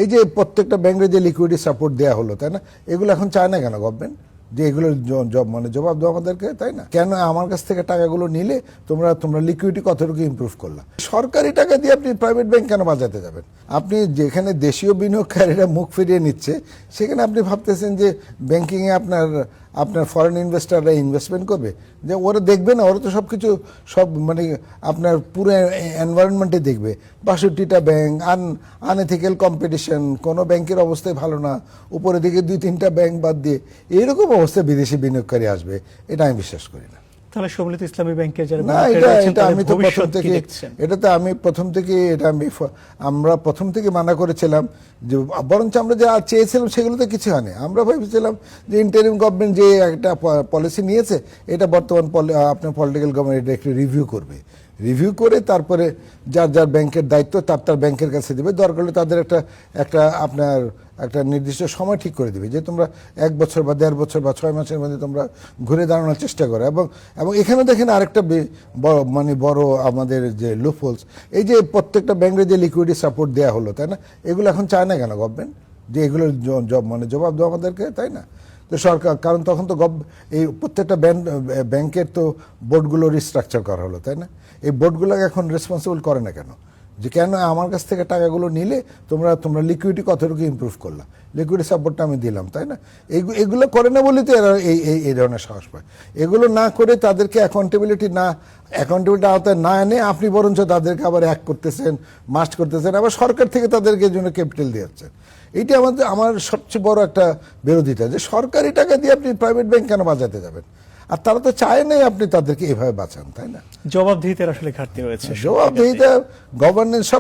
এই যে প্রত্যেকটা ব্যাংকে যে লিকুইডিটি সাপোর্ট দেওয়া হলো, তাই না? এগুলো এখন চায় না কেন গভর্নমেন্ট? যে এগুলোর মানে জবাব দেওয়া আমাদেরকে, তাই না? কেন আমার কাছ থেকে টাকাগুলো নিলে তোমরা লিকুইডিটি কতটুকু ইমপ্রুভ করলা? সরকারি টাকা দিয়ে আপনি প্রাইভেট ব্যাংক কেন বাজাতে যাবেন? আপনি যেখানে দেশীয় বিনিয়োগকারীরা মুখ ফিরিয়ে নিচ্ছে, সেখানে আপনি ভাবতেছেন যে ব্যাংকিংয়ে আপনার ফরেন ইনভেস্টাররা ইনভেস্টমেন্ট করবে? যে ওরা দেখবে না, ওরা তো সব মানে আপনার পুরো এনভায়রনমেন্টে দেখবে 62টা ব্যাংক, আনএথিক্যাল কম্পিটিশন, কোনো ব্যাংকের অবস্থায় ভালো না, উপরের দিকে 2-3টা ব্যাংক বাদ দিয়ে এইরকম অবস্থায় বিদেশি বিনিয়োগকারী আসবে, এটা আমি বিশ্বাস করি না। তাহলে সম্মিলিত ইসলামী ব্যাংকের যারা না, আমরা প্রথম থেকে মানা করেছিলাম যে বরঞ্চ আমরা যা চেয়েছিলাম সেগুলোতে কিছু হয়নি। আমরা ভেবেছিলাম যে ইন্টারিম গভর্নমেন্ট যে একটা পলিসি নিয়েছে, এটা বর্তমান আপনার পলিটিক্যাল গভর্নমেন্ট এটা একটু রিভিউ করে তারপরে যার ব্যাংকের দায়িত্ব তার ব্যাংকের কাছে দেবে। দরকার হলে তাদের একটা নির্দিষ্ট সময় ঠিক করে দিবে যে তোমরা 1 বছর বা 1.5 বছর বা 6 মাসের মধ্যে তোমরা ঘুরে দাঁড়ানোর চেষ্টা করো। এবং এখানে দেখেন আরেকটা বড় আমাদের যে লুপহোলস, এই যে প্রত্যেকটা ব্যাংকে যে লিকুইডিটি সাপোর্ট দেওয়া হলো, তাই না? এগুলো এখন চায় না কেন গভর্নমেন্ট? যে এগুলোর মানে জবাব দেওয়া আমাদেরকে, তাই না? তো সরকার, কারণ তখন তো এই প্রত্যেকটা ব্যাংকের তো বোর্ডগুলো রিস্ট্রাকচার করা হলো, তাই না? এই বোর্ডগুলোকে এখন রেসপন্সিবল করে না কেন? যে কেন আমার কাছ থেকে টাকাগুলো নিলে তোমরা লিকুইডিটি কতটুকু ইমপ্রুভ করলা? লিকুইডিটি সাপোর্টটা আমি দিলাম, তাই না? এগুলো করে না বলেই তো এরা এই ধরনের সাহস পায়। এগুলো না করে তাদেরকে অ্যাকাউন্টেবিলিটি আওতায় না এনে আপনি বরঞ্চ তাদেরকে আবার করতেছেন, মাস্ট করতেছেন, আবার সরকার থেকে তাদেরকে জন্য ক্যাপিটাল দিয়েছেন। এইটা আমার সবচেয়ে বড় একটা বিরোধিতা, যে সরকারি টাকা দিয়ে আপনি প্রাইভেট ব্যাংক কেন বাজাতে যাবেন? আর তারা তো চায় নাই আপনি তাদেরকে এভাবে বাঁচান, তাই না? জবাবদিহিতার আসলে ঘাটতি রয়েছে। জবাবদিহিতা, গভর্নেন্স সব